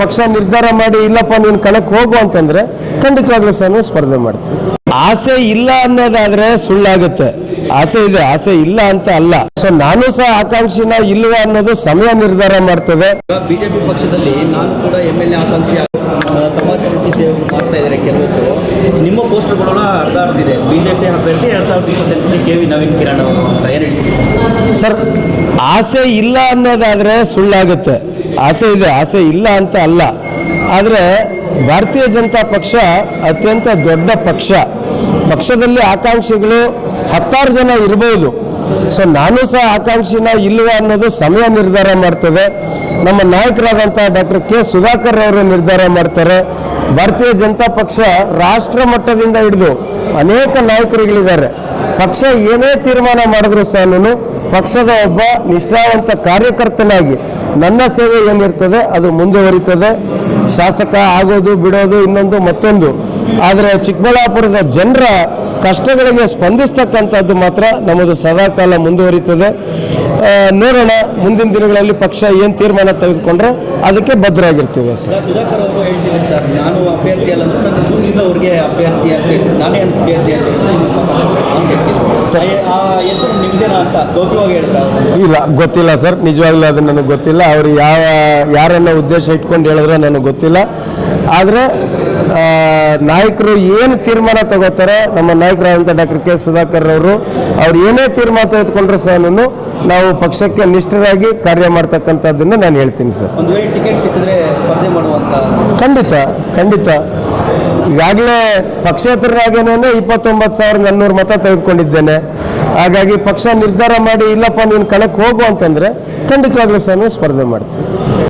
ಪಕ್ಷ ನಿರ್ಧಾರ ಮಾಡಿ ಇಲ್ಲಪ್ಪ ನೀನು ಕಣಕ್ಕೆ ಹೋಗು ಅಂತಂದ್ರೆ ಖಂಡಿತವಾಗ್ಲೂ ಸಹ ಸ್ಪರ್ಧೆ ಮಾಡ್ತೀನಿ. ಆಸೆ ಇಲ್ಲ ಅನ್ನೋದಾದ್ರೆ ಸುಳ್ಳಾಗುತ್ತೆ. ಆಸೆ ಇದೆ, ಆಸೆ ಇಲ್ಲ ಅಂತ ಅಲ್ಲ. ಸೊ ನಾನು ಸಹ ಆಕಾಂಕ್ಷಿನ ಇಲ್ವಾ ಅನ್ನೋದು ಸಮಯ ನಿರ್ಧಾರ ಮಾಡ್ತದೆ. ಬಿಜೆಪಿ ಪಕ್ಷದಲ್ಲಿ ನಾನು ಕೂಡ MLA ಆಕಾಂಕ್ಷಿ ಸಮಾಜ ಸೇವೆ ಮಾಡ್ತಾ ಇದ್ದಾರೆ ಕೆಲವರು. ನಿಮ್ಮ ಪೋಸ್ಟರ್ಗಳೆಲ್ಲ ಹರಿದಾಡ್ತಿದೆ. ಬಿಜೆಪಿ ಅಭ್ಯರ್ಥಿ 2028 KV ನವೀನ್ ಕಿರಣ್ ಅವರು ಅಂತ ಏನು ಹೇಳ್ತೀವಿ ಸರ್? ಆಸೆ ಇಲ್ಲ ಅನ್ನೋದಾದ್ರೆ ಸುಳ್ಳಾಗುತ್ತೆ. ಆಸೆ ಇದೆ, ಆಸೆ ಇಲ್ಲ ಅಂತ ಅಲ್ಲ. ಆದರೆ ಭಾರತೀಯ ಜನತಾ ಪಕ್ಷ ಅತ್ಯಂತ ದೊಡ್ಡ ಪಕ್ಷ. ಪಕ್ಷದಲ್ಲಿ ಆಕಾಂಕ್ಷಿಗಳು 10 ಜನ ಇರ್ಬೋದು. ಸೊ ನಾನು ಸಹ ಆಕಾಂಕ್ಷಿನ ಇಲ್ವಾ ಅನ್ನೋದು ಸಮಯ ನಿರ್ಧಾರ ಮಾಡ್ತದೆ. ನಮ್ಮ ನಾಯಕರಾದಂಥ ಡಾಕ್ಟರ್ ಕೆ ಸುಧಾಕರ್ ಅವರು ನಿರ್ಧಾರ ಮಾಡ್ತಾರೆ. ಭಾರತೀಯ ಜನತಾ ಪಕ್ಷ ರಾಷ್ಟ್ರ ಮಟ್ಟದಿಂದ ಹಿಡಿದು ಅನೇಕ ನಾಯಕರುಗಳಿದ್ದಾರೆ. ಪಕ್ಷ ಏನೇ ತೀರ್ಮಾನ ಮಾಡಿದ್ರು ಸಹ ಪಕ್ಷದ ಒಬ್ಬ ನಿಷ್ಠಾವಂತ ಕಾರ್ಯಕರ್ತನಾಗಿ ನನ್ನ ಸೇವೆ ಏನಿರ್ತದೆ ಅದು ಮುಂದುವರಿತದೆ. ಶಾಸಕ ಆಗೋದು ಬಿಡೋದು ಇನ್ನೊಂದು ಮತ್ತೊಂದು, ಆದರೆ ಚಿಕ್ಕಬಳ್ಳಾಪುರದ ಜನರ ಕಷ್ಟಗಳಿಗೆ ಸ್ಪಂದಿಸ್ತಕ್ಕಂಥದ್ದು ಮಾತ್ರ ನಮ್ಮದು ಸದಾಕಾಲ ಮುಂದುವರಿತದೆ. ನೋಡೋಣ ಮುಂದಿನ ದಿನಗಳಲ್ಲಿ ಪಕ್ಷ ಏನು ತೀರ್ಮಾನ ತೆಗೆದುಕೊಂಡ್ರೆ ಅದಕ್ಕೆ ಬದ್ಧರಾಗಿರ್ತೀವಿ. ಸುಧಾಕರ್ ಅವರು ಹೇಳ್ತಿದ್ದಾರೆ ಸರ್, ನಾನು ಅಭ್ಯರ್ಥಿ ಅಲ್ಲ, ನನ್ನ ಸೂಚಿಸಿದವ್ರಿಗೆ ಅಭ್ಯರ್ಥಿ ಅಂತ ನಾನೇ ಅಭ್ಯರ್ಥಿ ಅಂತ ಹೆಸರು ನಿಮ್ದೇನಾ ಅಂತ ಗೌರವವಾಗಿ ಹೇಳಿದ್ರೆ ಇಲ್ಲ, ಗೊತ್ತಿಲ್ಲ ಸರ್, ನಿಜವಾಗ್ಲೂ ಅದು ನನಗೆ ಗೊತ್ತಿಲ್ಲ. ಅವರು ಯಾರನ್ನ ಉದ್ದೇಶ ಇಟ್ಕೊಂಡು ಹೇಳಿದ್ರೆ ನನಗೆ ಗೊತ್ತಿಲ್ಲ. ಆದರೆ ನಾಯಕರು ಏನು ತೀರ್ಮಾನ ತಗೋತಾರೆ, ನಮ್ಮ ನಾಯಕರಾದಂಥ ಡಾಕ್ಟರ್ ಕೆ ಸುಧಾಕರ್ ಅವರು ಏನೇ ತೀರ್ಮಾನ ತೆಗೆದುಕೊಂಡ್ರು ಸಹ ನಾವು ಪಕ್ಷಕ್ಕೆ ನಿಷ್ಠರಾಗಿ ಕಾರ್ಯ ಮಾಡ್ತಕ್ಕಂಥದ್ದನ್ನು ನಾನು ಹೇಳ್ತೀನಿ ಸರ್. ಒಂದು ವೇಳೆ ಟಿಕೆಟ್ ಸಿಕ್ಕಿದ್ರೆ ಸ್ಪರ್ಧೆ ಮಾಡುವಂತ ಖಂಡಿತ ಈಗಾಗಲೇ ಪಕ್ಷೇತರರಾಗೇನೆ 29,400 ಮತ ತೆಗೆದುಕೊಂಡಿದ್ದೇನೆ. ಹಾಗಾಗಿ ಪಕ್ಷ ನಿರ್ಧಾರ ಮಾಡಿ ಇಲ್ಲಪ್ಪ ನೀನು ಕಣಕ್ಕೆ ಹೋಗು ಅಂತಂದ್ರೆ ಖಂಡಿತವಾಗ್ಲೂ ಸಹ ಸ್ಪರ್ಧೆ ಮಾಡ್ತೀನಿ.